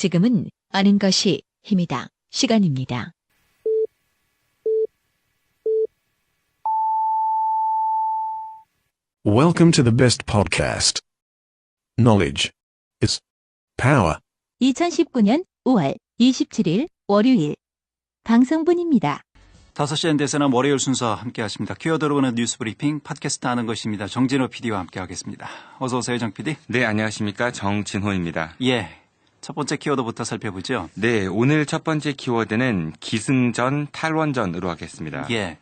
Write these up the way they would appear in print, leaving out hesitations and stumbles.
지금은 아는 것이 힘이다. 시간입니다. Welcome to the best podcast. Knowledge is power. 2019년 5월 27일 월요일 방송분입니다. 5시 엔데스나 월요일 순서 함께 하십니다. 키워드 여러분의 뉴스 브리핑 팟캐스트 하는 것입니다. 정진호 PD와 함께 하겠습니다. 어서 오세요, 정 PD. 네, 안녕하십니까. 정진호입니다. 예. 첫 번째 키워드부터 살펴보죠. 네, 오늘 첫 번째 키워드는 기승전 탈원전으로 하겠습니다. 예.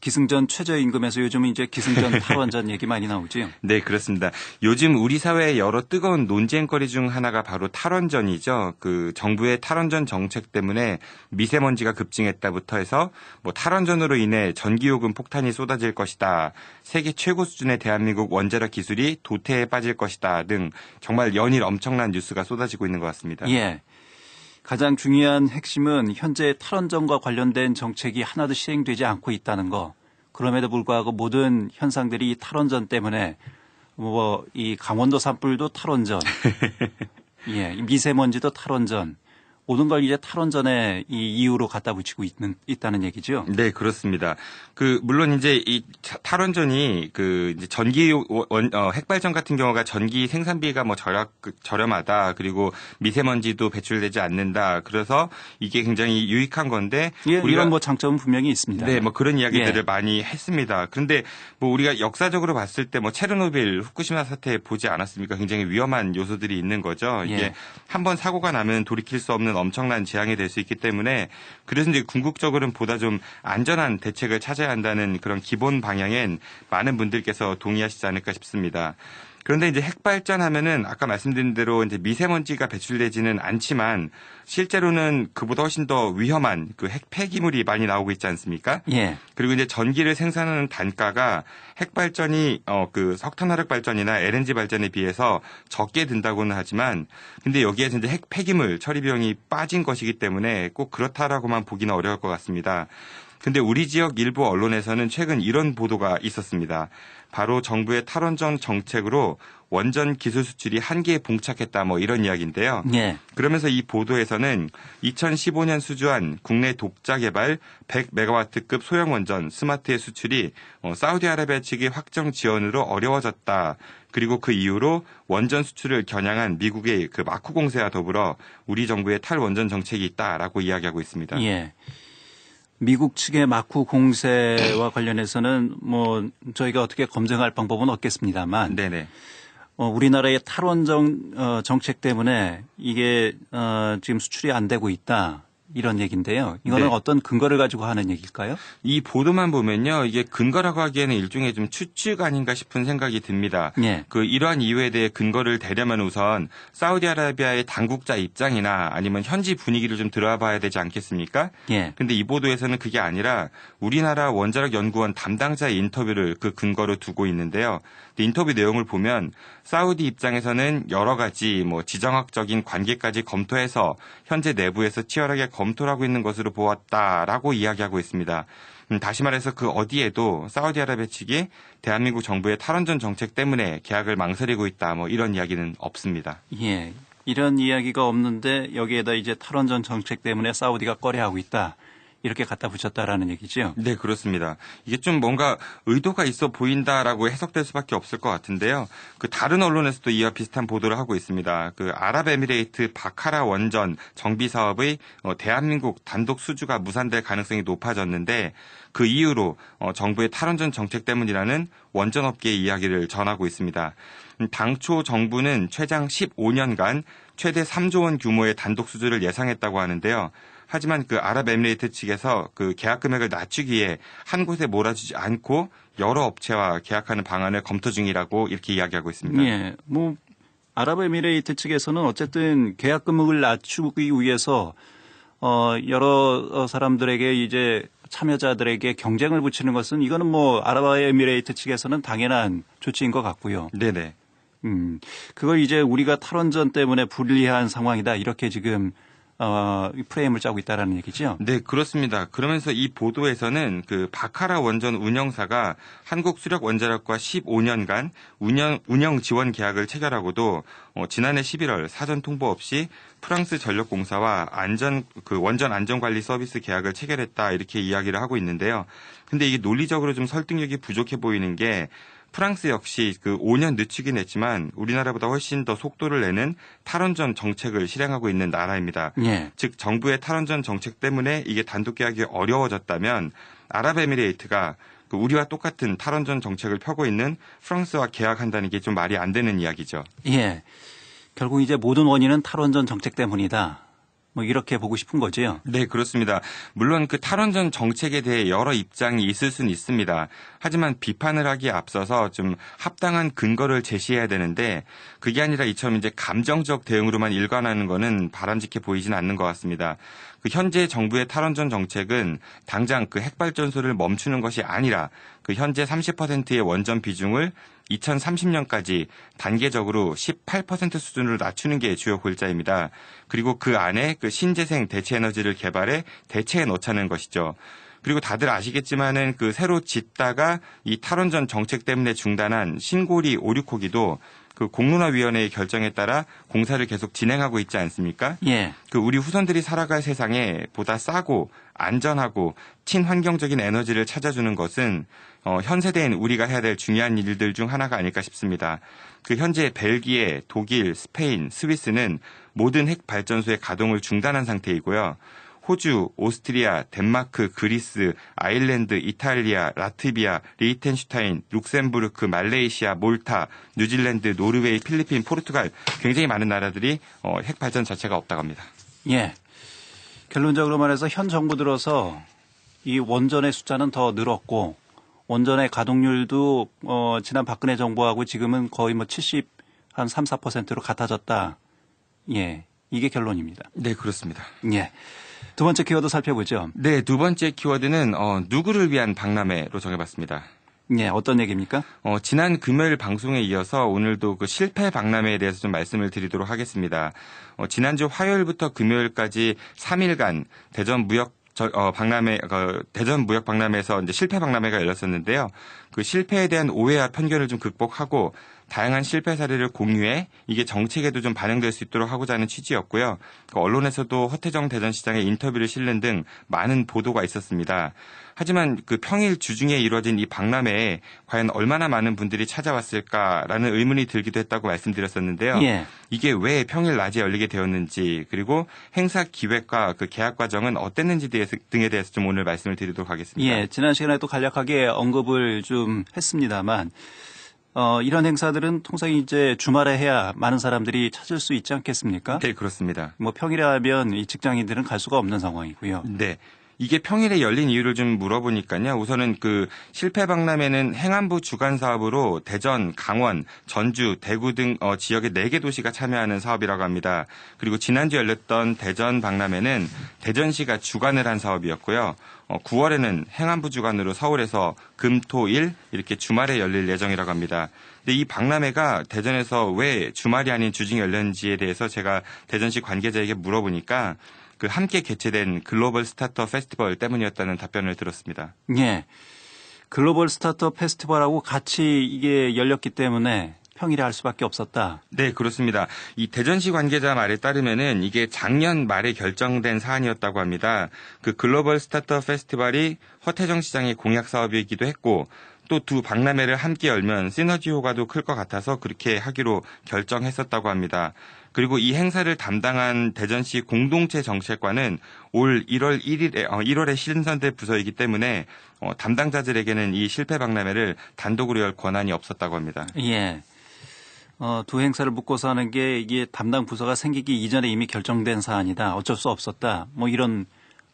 기승전 최저임금에서 요즘은 이제 기승전 탈원전 얘기 많이 나오죠. 네, 그렇습니다. 요즘 우리 사회의 여러 뜨거운 논쟁거리 중 하나가 바로 탈원전이죠. 그 정부의 탈원전 정책 때문에 미세먼지가 급증했다부터 해서 뭐 탈원전으로 인해 전기요금 폭탄이 쏟아질 것이다. 세계 최고 수준의 대한민국 원자력 기술이 도태에 빠질 것이다 등 정말 연일 엄청난 뉴스가 쏟아지고 있는 것 같습니다. 예. 가장 중요한 핵심은 현재 탈원전과 관련된 정책이 하나도 시행되지 않고 있다는 거. 그럼에도 불구하고 모든 현상들이 탈원전 때문에 이 강원도 산불도 탈원전, 예, 미세먼지도 탈원전. 모든 걸 이제 탈원전의 이 이유로 갖다 붙이고 있다는 얘기죠. 네, 그렇습니다. 물론 이제 이 탈원전이 이제 핵발전 같은 경우가 전기 생산비가 뭐 저렴하다. 그리고 미세먼지도 배출되지 않는다. 그래서 이게 굉장히 유익한 건데. 예, 우리가 이런 뭐 장점은 분명히 있습니다. 네, 뭐 그런 이야기들을 예. 많이 했습니다. 그런데 뭐 우리가 역사적으로 봤을 때 뭐 체르노빌, 후쿠시마 사태 보지 않았습니까? 굉장히 위험한 요소들이 있는 거죠. 이게 예. 한번 사고가 나면 돌이킬 수 없는 엄청난 재앙이 될 수 있기 때문에 그래서 이제 궁극적으로는 보다 좀 안전한 대책을 찾아야 한다는 그런 기본 방향엔 많은 분들께서 동의하시지 않을까 싶습니다. 그런데 이제 핵발전하면은 아까 말씀드린 대로 이제 미세먼지가 배출되지는 않지만 실제로는 그보다 훨씬 더 위험한 핵 폐기물이 많이 나오고 있지 않습니까? 예. 그리고 이제 전기를 생산하는 단가가 핵발전이 석탄화력 발전이나 LNG 발전에 비해서 적게 든다고는 하지만 근데 여기에서 이제 핵 폐기물 처리 비용이 빠진 것이기 때문에 꼭 그렇다라고만 보기는 어려울 것 같습니다. 근데 우리 지역 일부 언론에서는 최근 이런 보도가 있었습니다. 바로 정부의 탈원전 정책으로 원전 기술 수출이 한계에 봉착했다 뭐 이런 이야기인데요. 예. 그러면서 이 보도에서는 2015년 수주한 국내 독자 개발 100메가와트급 소형 원전 스마트의 수출이 사우디아라비아 측의 확정 지원으로 어려워졌다. 그리고 그 이후로 원전 수출을 겨냥한 미국의 마쿠 공세와 더불어 우리 정부의 탈원전 정책이 있다라고 이야기하고 있습니다. 예. 미국 측의 마쿠 공세와 관련해서는 뭐 저희가 어떻게 검증할 방법은 없겠습니다만, 네네. 우리나라의 탈원전 정책 때문에 이게 지금 수출이 안 되고 있다. 이런 얘기인데요. 이거는 네. 어떤 근거를 가지고 하는 얘기일까요? 이 보도만 보면요. 이게 근거라고 하기에는 일종의 좀 추측 아닌가 싶은 생각이 듭니다. 예. 이러한 이유에 대해 근거를 대려면 우선 사우디아라비아의 당국자 입장이나 아니면 현지 분위기를 좀 들어봐야 되지 않겠습니까? 예. 근데 이 보도에서는 그게 아니라 우리나라 원자력 연구원 담당자의 인터뷰를 그 근거로 두고 있는데요. 인터뷰 내용을 보면 사우디 입장에서는 여러 가지 지정학적인 관계까지 검토해서 현재 내부에서 치열하게 검토를 하고 있는 것으로 보았다라고 이야기하고 있습니다. 다시 말해서 그 어디에도 사우디아라비아 측이 대한민국 정부의 탈원전 정책 때문에 계약을 망설이고 있다 이런 이야기는 없습니다. 예. 이런 이야기가 없는데 여기에다 이제 탈원전 정책 때문에 사우디가 꺼려하고 있다. 이렇게 갖다 붙였다라는 얘기죠. 네, 그렇습니다. 이게 좀 뭔가 의도가 있어 보인다라고 해석될 수밖에 없을 것 같은데요. 다른 언론에서도 이와 비슷한 보도를 하고 있습니다. 아랍에미레이트 바카라 원전 정비 사업의 대한민국 단독 수주가 무산될 가능성이 높아졌는데 그 이유로 정부의 탈원전 정책 때문이라는 원전업계의 이야기를 전하고 있습니다. 당초 정부는 최장 15년간 최대 3조 원 규모의 단독 수주를 예상했다고 하는데요. 하지만 아랍에미레이트 측에서 계약 금액을 낮추기 위해 한 곳에 몰아주지 않고 여러 업체와 계약하는 방안을 검토 중이라고 이렇게 이야기하고 있습니다. 예. 아랍에미레이트 측에서는 어쨌든 계약 금액을 낮추기 위해서 여러 사람들에게 이제 참여자들에게 경쟁을 붙이는 것은 이거는 아랍에미레이트 측에서는 당연한 조치인 것 같고요. 네네. 그걸 이제 우리가 탈원전 때문에 불리한 상황이다 이렇게 지금 프레임을 짜고 있다라는 얘기죠. 네, 그렇습니다. 그러면서 이 보도에서는 그 바카라 원전 운영사가 한국수력원자력과 15년간 운영 지원 계약을 체결하고도 지난해 11월 사전 통보 없이 프랑스 전력공사와 원전 안전관리 서비스 계약을 체결했다 이렇게 이야기를 하고 있는데요. 근데 이게 논리적으로 좀 설득력이 부족해 보이는 게 프랑스 역시 그 5년 늦추긴 했지만 우리나라보다 훨씬 더 속도를 내는 탈원전 정책을 실행하고 있는 나라입니다. 예. 즉 정부의 탈원전 정책 때문에 이게 단독 계약이 어려워졌다면 아랍에미레이트가 그 우리와 똑같은 탈원전 정책을 펴고 있는 프랑스와 계약한다는 게 좀 말이 안 되는 이야기죠. 예. 결국 이제 모든 원인은 탈원전 정책 때문이다. 뭐 이렇게 보고 싶은 거죠. 네, 그렇습니다. 물론 그 탈원전 정책에 대해 여러 입장이 있을 수는 있습니다. 하지만 비판을 하기에 앞서서 좀 합당한 근거를 제시해야 되는데 그게 아니라 이처럼 이제 감정적 대응으로만 일관하는 거는 바람직해 보이진 않는 것 같습니다. 그 현재 정부의 탈원전 정책은 당장 그 핵발전소를 멈추는 것이 아니라 그 현재 30%의 원전 비중을 2030년까지 단계적으로 18% 수준으로 낮추는 게 주요 골자입니다. 그리고 그 안에 그 신재생 대체에너지를 개발해 대체해 놓자는 것이죠. 그리고 다들 아시겠지만은 그 새로 짓다가 이 탈원전 정책 때문에 중단한 신고리 5, 6호기도 그 공론화위원회의 결정에 따라 공사를 계속 진행하고 있지 않습니까? 예. 그 우리 후손들이 살아갈 세상에 보다 싸고 안전하고 친환경적인 에너지를 찾아주는 것은 현 세대인 우리가 해야 될 중요한 일들 중 하나가 아닐까 싶습니다. 그 현재 벨기에, 독일, 스페인, 스위스는 모든 핵 발전소의 가동을 중단한 상태이고요. 호주, 오스트리아, 덴마크, 그리스, 아일랜드, 이탈리아, 라트비아, 리히텐슈타인, 룩셈부르크, 말레이시아, 몰타, 뉴질랜드, 노르웨이, 필리핀, 포르투갈 굉장히 많은 나라들이 핵 발전 자체가 없다고 합니다. 예. 결론적으로 말해서 현 정부 들어서 이 원전의 숫자는 더 늘었고 원전의 가동률도 지난 박근혜 정부하고 지금은 거의 뭐 한 3, 4%로 같아졌다. 예. 이게 결론입니다. 네, 그렇습니다. 예. 두 번째 키워드 살펴보죠. 네, 두 번째 키워드는 누구를 위한 박람회로 정해봤습니다. 예, 어떤 얘기입니까? 지난 금요일 방송에 이어서 오늘도 그 실패 박람회에 대해서 좀 말씀을 드리도록 하겠습니다. 지난주 화요일부터 금요일까지 3일간 대전 무역 박람회에서 이제 실패 박람회가 열렸었는데요. 그 실패에 대한 오해와 편견을 좀 극복하고 다양한 실패 사례를 공유해 이게 정책에도 좀 반영될 수 있도록 하고자 하는 취지였고요. 그 언론에서도 허태정 대전시장의 인터뷰를 실는 등 많은 보도가 있었습니다. 하지만 그 평일 주중에 이루어진 이 박람회에 과연 얼마나 많은 분들이 찾아왔을까라는 의문이 들기도 했다고 말씀드렸었는데요. 예. 이게 왜 평일 낮에 열리게 되었는지 그리고 행사 기획과 그 계약 과정은 어땠는지 등에 대해서 좀 오늘 말씀을 드리도록 하겠습니다. 예, 지난 시간에 또 간략하게 언급을 좀 했습니다만 이런 행사들은 통상 이제 주말에 해야 많은 사람들이 찾을 수 있지 않겠습니까? 네, 그렇습니다. 뭐 평일에 하면 이 직장인들은 갈 수가 없는 상황이고요. 네. 이게 평일에 열린 이유를 좀 물어보니까요. 우선은 그 실패 박람회는 행안부 주관 사업으로 대전, 강원, 전주, 대구 등 지역의 4개 도시가 참여하는 사업이라고 합니다. 그리고 지난주 열렸던 대전 박람회는 대전시가 주관을 한 사업이었고요. 9월에는 행안부 주관으로 서울에서 금, 토, 일 이렇게 주말에 열릴 예정이라고 합니다. 근데 이 박람회가 대전에서 왜 주말이 아닌 주중에 열렸는지에 대해서 제가 대전시 관계자에게 물어보니까 그 함께 개최된 글로벌 스타트업 페스티벌 때문이었다는 답변을 들었습니다. 예. 글로벌 스타트업 페스티벌하고 같이 이게 열렸기 때문에 평일에 할 수밖에 없었다. 네, 그렇습니다. 이 대전시 관계자 말에 따르면은 이게 작년 말에 결정된 사안이었다고 합니다. 그 글로벌 스타트업 페스티벌이 허태정 시장의 공약 사업이기도 했고 또 두 박람회를 함께 열면 시너지 효과도 클 것 같아서 그렇게 하기로 결정했었다고 합니다. 그리고 이 행사를 담당한 대전시 공동체 정책관은 올 1월에 신선될 부서이기 때문에 담당자들에게는 이 실패 박람회를 단독으로 열 권한이 없었다고 합니다. 예. 두 행사를 묶어서 하는 게 이게 담당 부서가 생기기 이전에 이미 결정된 사안이다. 어쩔 수 없었다. 뭐 이런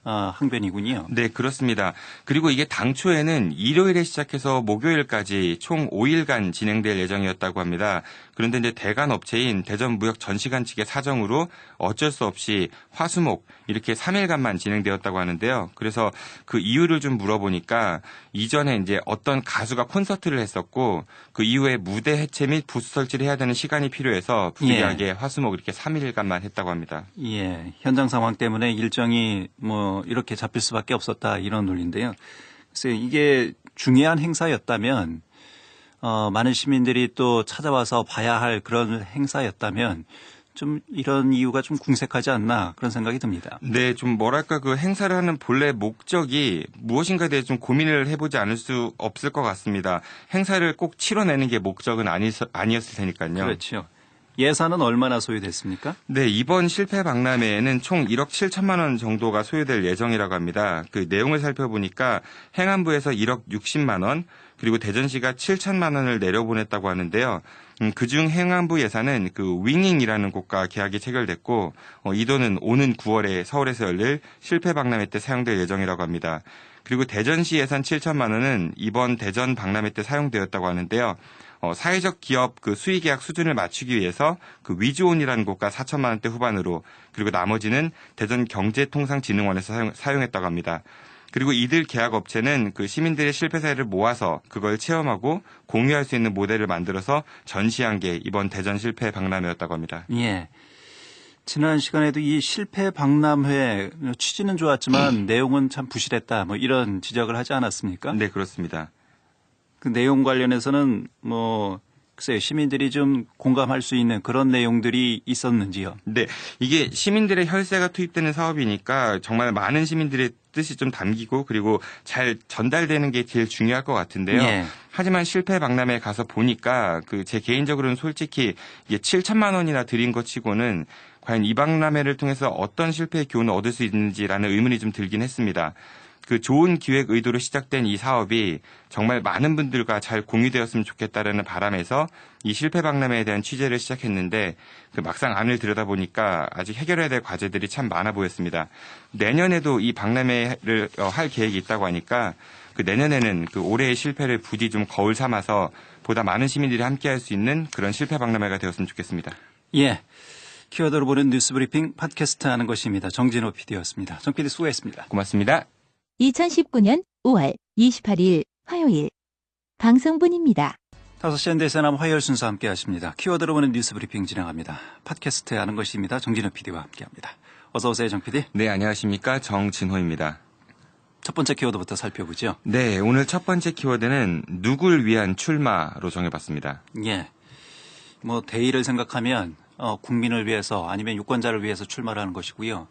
항변이군요. 네, 그렇습니다. 그리고 이게 당초에는 일요일에 시작해서 목요일까지 총 5일간 진행될 예정이었다고 합니다. 그런데 이제 대관 업체인 대전무역전시관 측의 사정으로 어쩔 수 없이 화수목 이렇게 3일간만 진행되었다고 하는데요. 그래서 그 이유를 좀 물어보니까 이전에 이제 어떤 가수가 콘서트를 했었고 그 이후에 무대 해체 및 부스 설치를 해야 되는 시간이 필요해서 부득이하게 화수목 이렇게 3일간만 했다고 합니다. 예, 현장 상황 때문에 일정이 뭐 이렇게 잡힐 수밖에 없었다 이런 논리인데요. 그래서 이게 중요한 행사였다면 많은 시민들이 또 찾아와서 봐야 할 그런 행사였다면 좀 이런 이유가 좀 궁색하지 않나 그런 생각이 듭니다. 네, 좀 뭐랄까 그 행사를 하는 본래 목적이 무엇인가에 대해 좀 고민을 해보지 않을 수 없을 것 같습니다. 행사를 꼭 치러내는 게 목적은 아니었을 테니까요. 그렇죠. 예산은 얼마나 소요됐습니까? 네, 이번 실패 박람회에는 총 1억 7천만 원 정도가 소요될 예정이라고 합니다. 그 내용을 살펴보니까 행안부에서 1억 60만 원, 그리고 대전시가 7천만 원을 내려보냈다고 하는데요. 그중 행안부 예산은 그 윙잉이라는 곳과 계약이 체결됐고 이 돈은 오는 9월에 서울에서 열릴 실패 박람회 때 사용될 예정이라고 합니다. 그리고 대전시 예산 7천만 원은 이번 대전 박람회 때 사용되었다고 하는데요. 사회적 기업 그 수의계약 수준을 맞추기 위해서 그 위즈온이라는 곳과 4천만 원대 후반으로 그리고 나머지는 대전경제통상진흥원에서 사용했다고 합니다. 그리고 이들 계약 업체는 그 시민들의 실패 사례를 모아서 그걸 체험하고 공유할 수 있는 모델을 만들어서 전시한 게 이번 대전 실패 박람회였다고 합니다. 예. 지난 시간에도 이 실패 박람회 취지는 좋았지만 내용은 참 부실했다. 뭐 이런 지적을 하지 않았습니까? 네, 그렇습니다. 그 내용 관련해서는 뭐 글쎄요, 시민들이 좀 공감할 수 있는 그런 내용들이 있었는지요? 네, 이게 시민들의 혈세가 투입되는 사업이니까 정말 많은 시민들의 뜻이 좀 담기고 그리고 잘 전달되는 게 제일 중요할 것 같은데요. 예. 하지만 실패 박람회에 가서 보니까 그 제 개인적으로는 솔직히 이게 7천만 원이나 들인 것 치고는 과연 이 박람회를 통해서 어떤 실패의 교훈을 얻을 수 있는지라는 의문이 좀 들긴 했습니다. 그 좋은 기획 의도로 시작된 이 사업이 정말 많은 분들과 잘 공유되었으면 좋겠다라는 바람에서 이 실패 박람회에 대한 취재를 시작했는데 그 막상 안을 들여다보니까 아직 해결해야 될 과제들이 참 많아 보였습니다. 내년에도 이 박람회를 할 계획이 있다고 하니까 그 내년에는 그 올해의 실패를 부디 좀 거울 삼아서 보다 많은 시민들이 함께할 수 있는 그런 실패 박람회가 되었으면 좋겠습니다. 예. 키워드로 보는 뉴스 브리핑 팟캐스트 하는 것입니다. 정진호 PD였습니다. 정 PD 수고했습니다. 고맙습니다. 2019년 5월 28일 화요일 방송분입니다. 5시 현대사남 화요일 순서 함께 하십니다. 키워드로 보는 뉴스 브리핑 진행합니다. 팟캐스트 하는 것입니다. 정진호 PD와 함께합니다. 어서 오세요, 정 PD. 네, 안녕하십니까. 정진호입니다. 첫 번째 키워드부터 살펴보죠. 네, 오늘 첫 번째 키워드는 누굴 위한 출마로 정해봤습니다. 예. 뭐 대의를 생각하면 국민을 위해서 아니면 유권자를 위해서 출마를 하는 것이고요.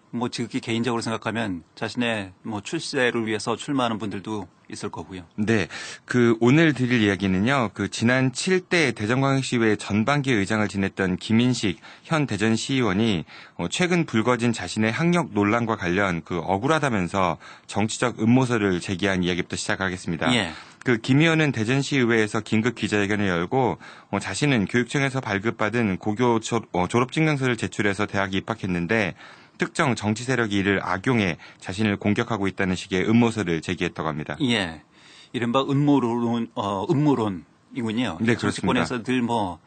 뭐 지극히 개인적으로 생각하면 자신의 뭐 출세를 위해서 출마하는 분들도 있을 거고요. 네, 그 오늘 드릴 이야기는요. 그 지난 7대 대전광역시의회 전반기 의장을 지냈던 김인식 현 대전시의원이 최근 불거진 자신의 학력 논란과 관련 그 억울하다면서 정치적 음모설을 제기한 이야기부터 시작하겠습니다. 예. 그 김 의원은 대전시의회에서 긴급 기자회견을 열고 자신은 교육청에서 발급받은 고교 졸업증명서를 제출해서 대학에 입학했는데 특정 정치 세력이 이를 악용해 자신을 공격하고 있다는 식의 음모설을 제기했다고 합니다. 예. 이른바 음모론이군요. 네, 그렇습니다. 정치권에서 늘 뭐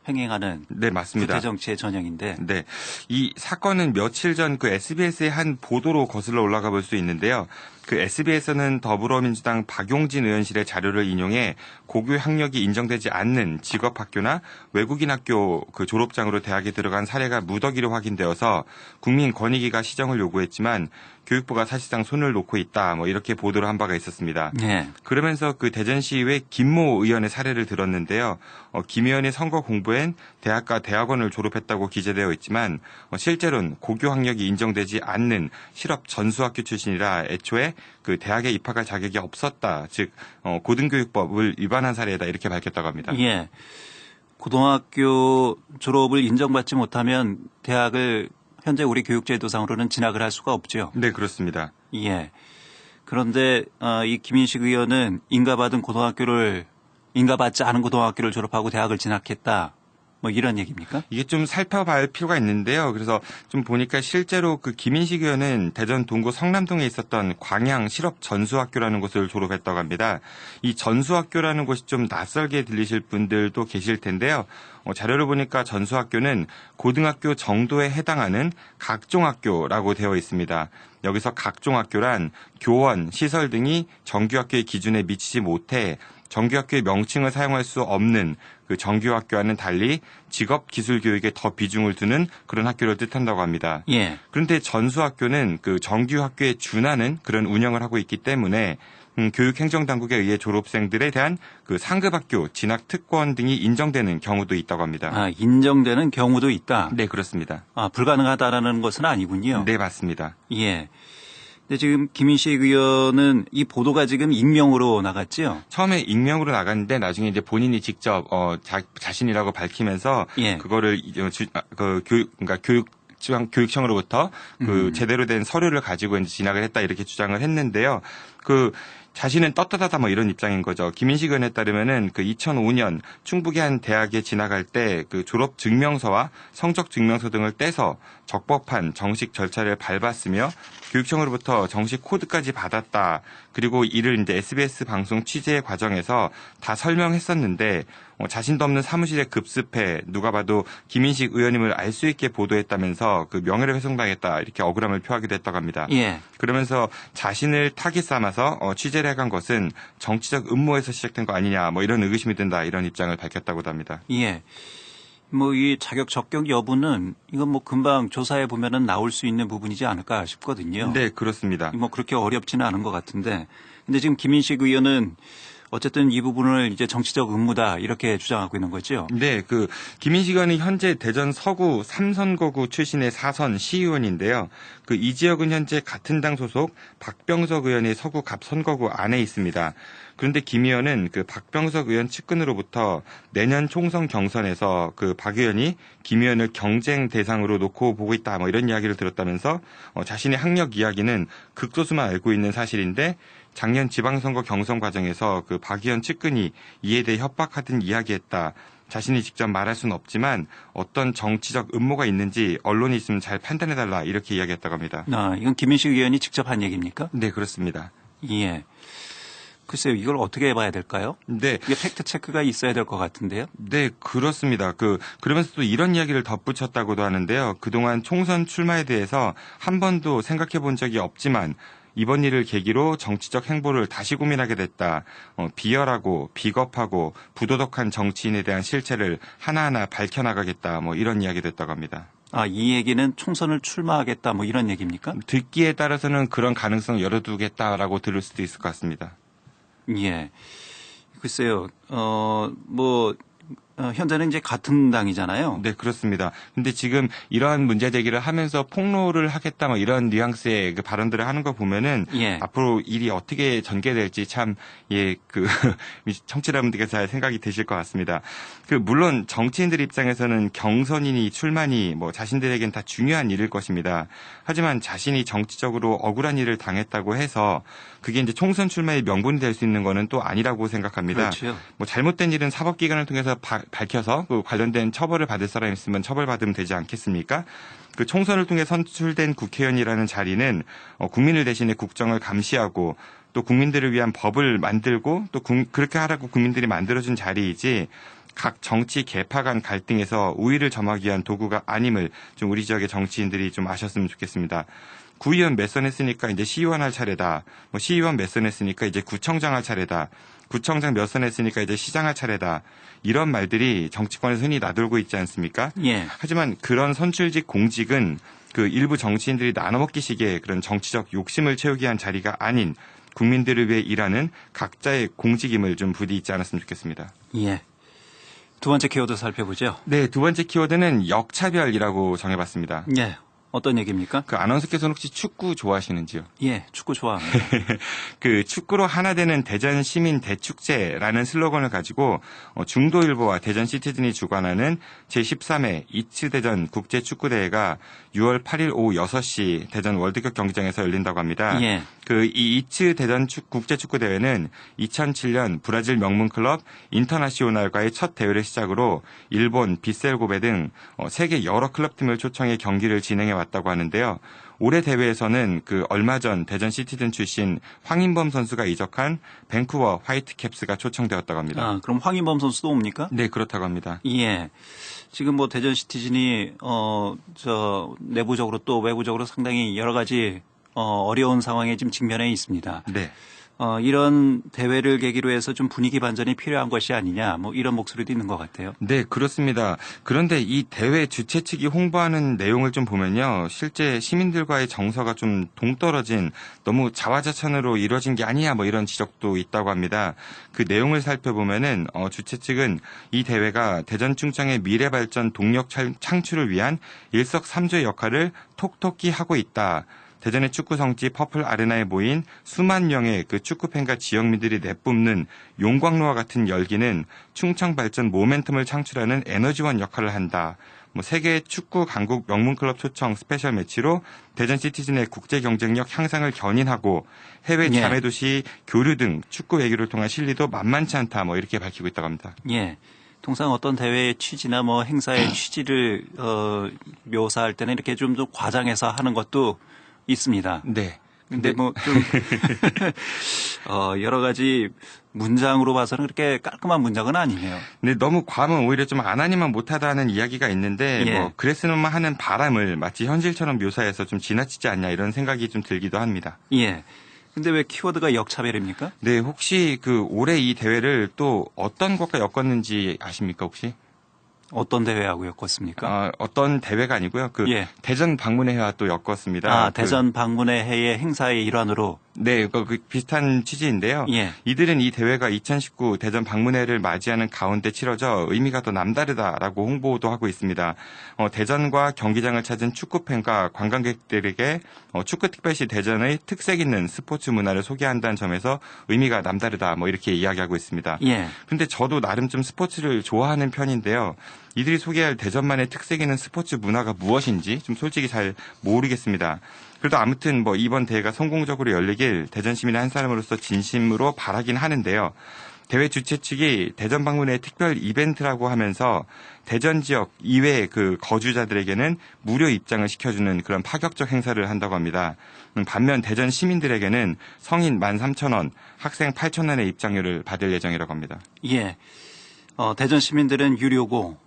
횡행하는 네, 맞습니다. 구태 정치의 전형인데. 네. 이 사건은 며칠 전 그 SBS의 한 보도로 거슬러 올라가 볼 수 있는데요. 그 SBS는 더불어민주당 박용진 의원실의 자료를 인용해 고교 학력이 인정되지 않는 직업학교나 외국인 학교 그 졸업장으로 대학에 들어간 사례가 무더기로 확인되어서 국민권익위가 시정을 요구했지만 교육부가 사실상 손을 놓고 있다. 뭐 이렇게 보도를 한 바가 있었습니다. 네. 그러면서 그 대전시의회 김모 의원의 사례를 들었는데요. 김 의원의 선거 공부엔 대학과 대학원을 졸업했다고 기재되어 있지만 실제로는 고교 학력이 인정되지 않는 실업 전수학교 출신이라 애초에 그 대학에 입학할 자격이 없었다. 즉 고등교육법을 위반한 사례다 이렇게 밝혔다고 합니다. 예. 고등학교 졸업을 인정받지 못하면 대학을 현재 우리 교육제도상으로는 진학을 할 수가 없죠. 네, 그렇습니다. 예. 그런데 이 김인식 의원은 인가받지 않은 고등학교를 졸업하고 대학을 진학했다. 뭐 이런 얘기입니까? 이게 좀 살펴볼 필요가 있는데요. 그래서 좀 보니까 실제로 그 김인식 의원은 대전 동구 성남동에 있었던 광양 실업 전수학교라는 곳을 졸업했다고 합니다. 이 전수학교라는 곳이 좀 낯설게 들리실 분들도 계실 텐데요. 자료를 보니까 전수학교는 고등학교 정도에 해당하는 각종학교라고 되어 있습니다. 여기서 각종학교란 교원, 시설 등이 정규학교의 기준에 미치지 못해 정규학교의 명칭을 사용할 수 없는 그 정규학교와는 달리 직업기술교육에 더 비중을 두는 그런 학교를 뜻한다고 합니다. 예. 그런데 전수학교는 그 정규학교에 준하는 그런 운영을 하고 있기 때문에 교육행정당국에 의해 졸업생들에 대한 그 상급학교, 진학특권 등이 인정되는 경우도 있다고 합니다. 아, 인정되는 경우도 있다. 네, 그렇습니다. 아, 불가능하다라는 것은 아니군요. 네, 맞습니다. 예. 근데 지금 김인식 의원은 이 보도가 지금 익명으로 나갔지요? 처음에 익명으로 나갔는데 나중에 이제 본인이 직접 자신이라고 밝히면서 예. 그거를 그러니까 교육청으로부터 그 제대로 된 서류를 가지고 이제 진학을 했다 이렇게 주장을 했는데요. 그 자신은 떳떳하다 뭐 이런 입장인 거죠. 김인식 의원에 따르면은 그 2005년 충북의 한 대학에 진학할 때 그 졸업 증명서와 성적 증명서 등을 떼서 적법한 정식 절차를 밟았으며 교육청으로부터 정식 코드까지 받았다. 그리고 이를 이제 SBS 방송 취재 과정에서 다 설명했었는데 자신도 없는 사무실에 급습해 누가 봐도 김인식 의원님을 알 수 있게 보도했다면서 그 명예를 훼손당했다 이렇게 억울함을 표하기도 했다고 합니다. 예. 그러면서 자신을 타깃 삼아서 취재를 해간 것은 정치적 음모에서 시작된 거 아니냐 뭐 이런 의구심이 든다 이런 입장을 밝혔다고도 합니다. 예. 뭐 이 자격 적격 여부는 이건 뭐 금방 조사해 보면은 나올 수 있는 부분이지 않을까 싶거든요. 네, 그렇습니다. 뭐 그렇게 어렵지는 않은 것 같은데. 근데 지금 김인식 의원은 어쨌든 이 부분을 이제 정치적 음모다 이렇게 주장하고 있는 거죠. 네, 그 김인식 의원은 현재 대전 서구 3선거구 출신의 4선 시의원인데요. 그 이 지역은 현재 같은 당 소속 박병석 의원의 서구 갑 선거구 안에 있습니다. 그런데 김 의원은 그 박병석 의원 측근으로부터 내년 총선 경선에서 그 박 의원이 김 의원을 경쟁 대상으로 놓고 보고 있다 뭐 이런 이야기를 들었다면서 자신의 학력 이야기는 극소수만 알고 있는 사실인데 작년 지방선거 경선 과정에서 그 박 의원 측근이 이에 대해 협박하든 이야기했다. 자신이 직접 말할 수는 없지만 어떤 정치적 음모가 있는지 언론이 있으면 잘 판단해달라 이렇게 이야기했다고 합니다. 아, 이건 김인식 의원이 직접 한 얘기입니까? 네, 그렇습니다. 예. 글쎄요, 이걸 어떻게 해봐야 될까요? 네. 이게 팩트 체크가 있어야 될 것 같은데요. 네, 그렇습니다. 그러면서 또 이런 이야기를 덧붙였다고도 하는데요. 그동안 총선 출마에 대해서 한 번도 생각해 본 적이 없지만 이번 일을 계기로 정치적 행보를 다시 고민하게 됐다. 비열하고 비겁하고 부도덕한 정치인에 대한 실체를 하나하나 밝혀나가겠다. 뭐 이런 이야기도 했다고 합니다. 아, 이 얘기는 총선을 출마하겠다 뭐 이런 얘기입니까? 듣기에 따라서는 그런 가능성을 열어두겠다라고 들을 수도 있을 것 같습니다. 예. 글쎄요, 현재는 이제 같은 당이잖아요. 네, 그렇습니다. 근데 지금 이러한 문제 제기를 하면서 폭로를 하겠다 뭐 이런 뉘앙스의 그 발언들을 하는 거 보면은 예. 앞으로 일이 어떻게 전개될지 참 청취자분들께서 잘 생각이 드실 것 같습니다. 물론 정치인들 입장에서는 경선이니 출마니 뭐 자신들에겐 다 중요한 일일 것입니다. 하지만 자신이 정치적으로 억울한 일을 당했다고 해서 그게 이제 총선 출마의 명분이 될 수 있는 거는 또 아니라고 생각합니다. 그렇죠. 뭐 잘못된 일은 사법기관을 통해서 밝혀서 그 관련된 처벌을 받을 사람이 있으면 처벌받으면 되지 않겠습니까? 그 총선을 통해 선출된 국회의원이라는 자리는 국민을 대신해 국정을 감시하고 또 국민들을 위한 법을 만들고 또 그렇게 하라고 국민들이 만들어준 자리이지 각 정치 계파 간 갈등에서 우위를 점하기 위한 도구가 아님을 좀 우리 지역의 정치인들이 좀 아셨으면 좋겠습니다. 구의원 몇 선 했으니까 이제 시의원 할 차례다. 뭐 시의원 몇 선 했으니까 이제 구청장 할 차례다. 구청장 몇 선 했으니까 이제 시장 할 차례다. 이런 말들이 정치권에서 흔히 나돌고 있지 않습니까? 예. 하지만 그런 선출직 공직은 그 일부 정치인들이 나눠먹기식의 그런 정치적 욕심을 채우기 위한 자리가 아닌 국민들을 위해 일하는 각자의 공직임을 좀 부디 잊지 않았으면 좋겠습니다. 예. 두 번째 키워드 살펴보죠. 네, 두 번째 키워드는 역차별이라고 정해봤습니다. 예. 어떤 얘기입니까? 그 아나운서께서는 혹시 축구 좋아하시는지요? 예, 축구 좋아합니다. 그 축구로 하나 되는 대전 시민 대축제라는 슬로건을 가지고 중도일보와 대전 시티즌이 주관하는 제13회 이츠 대전 국제축구대회가 6월 8일 오후 6시 대전 월드컵 경기장에서 열린다고 합니다. 예. 그 이 이츠 대전 국제축구대회는 2007년 브라질 명문 클럽 인터나시오날과의 첫 대회를 시작으로 일본 빗셀고베 등 세계 여러 클럽팀을 초청해 경기를 진행해 왔다고 하는데요. 올해 대회에서는 그 얼마 전 대전 시티즌 출신 황인범 선수가 이적한 밴쿠버 화이트캡스가 초청되었다고 합니다. 아, 그럼 황인범 선수도 옵니까? 네, 그렇다고 합니다. 예. 지금 뭐 대전 시티즌이 내부적으로 또 외부적으로 상당히 여러 가지 어려운 상황에 지금 직면해 있습니다. 네. 이런 대회를 계기로 해서 좀 분위기 반전이 필요한 것이 아니냐, 뭐 이런 목소리도 있는 것 같아요. 네, 그렇습니다. 그런데 이 대회 주최 측이 홍보하는 내용을 좀 보면요. 실제 시민들과의 정서가 좀 동떨어진 너무 자화자찬으로 이루어진 게 아니야 뭐 이런 지적도 있다고 합니다. 그 내용을 살펴보면은 주최 측은 이 대회가 대전충청의 미래 발전 동력 창출을 위한 일석삼조의 역할을 톡톡히 하고 있다. 대전의 축구 성지 퍼플 아레나에 모인 수만 명의 그 축구팬과 지역민들이 내뿜는 용광로와 같은 열기는 충청 발전 모멘텀을 창출하는 에너지원 역할을 한다. 세계 축구 강국 명문 클럽 초청 스페셜 매치로 대전 시티즌의 국제 경쟁력 향상을 견인하고 해외 예. 자매 도시 교류 등 축구 외교를 통한 실리도 만만치 않다. 이렇게 밝히고 있다고 합니다. 예. 통상 어떤 대회의 취지나 뭐 행사의 취지를 묘사할 때는 이렇게 좀 과장해서 하는 것도 있습니다. 네. 근데 뭐 좀 여러 가지 문장으로 봐서는 그렇게 깔끔한 문장은 아니네요. 근데 너무 과하면 오히려 좀 안 하니만 못하다는 이야기가 있는데 예. 그랬으면 하는 바람을 마치 현실처럼 묘사해서 좀 지나치지 않냐 이런 생각이 좀 들기도 합니다. 예. 근데 왜 키워드가 역차별입니까? 네, 혹시 그 올해 이 대회를 또 어떤 것과 엮었는지 아십니까 혹시? 어떤 대회하고 엮었습니까? 어떤 대회가 아니고요. 예. 대전 방문회와 또 엮었습니다. 대전 방문회 해의 행사의 일환으로. 네, 그 비슷한 취지인데요. 예. 이들은 이 대회가 2019 대전 방문회를 맞이하는 가운데 치러져 의미가 더 남다르다라고 홍보도 하고 있습니다. 대전과 경기장을 찾은 축구팬과 관광객들에게 축구특별시 대전의 특색 있는 스포츠 문화를 소개한다는 점에서 의미가 남다르다 이렇게 이야기하고 있습니다. 예. 근데 저도 나름 좀 스포츠를 좋아하는 편인데요. 이들이 소개할 대전만의 특색 있는 스포츠 문화가 무엇인지 좀 솔직히 잘 모르겠습니다. 그래도 아무튼 이번 대회가 성공적으로 열리길 대전 시민의 한 사람으로서 진심으로 바라긴 하는데요. 대회 주최 측이 대전 방문회 특별 이벤트라고 하면서 대전 지역 이외의 그 거주자들에게는 무료 입장을 시켜주는 그런 파격적 행사를 한다고 합니다. 반면 대전 시민들에게는 성인 13,000원, 학생 8,000원의 입장료를 받을 예정이라고 합니다. 예. 대전 시민들은 유료고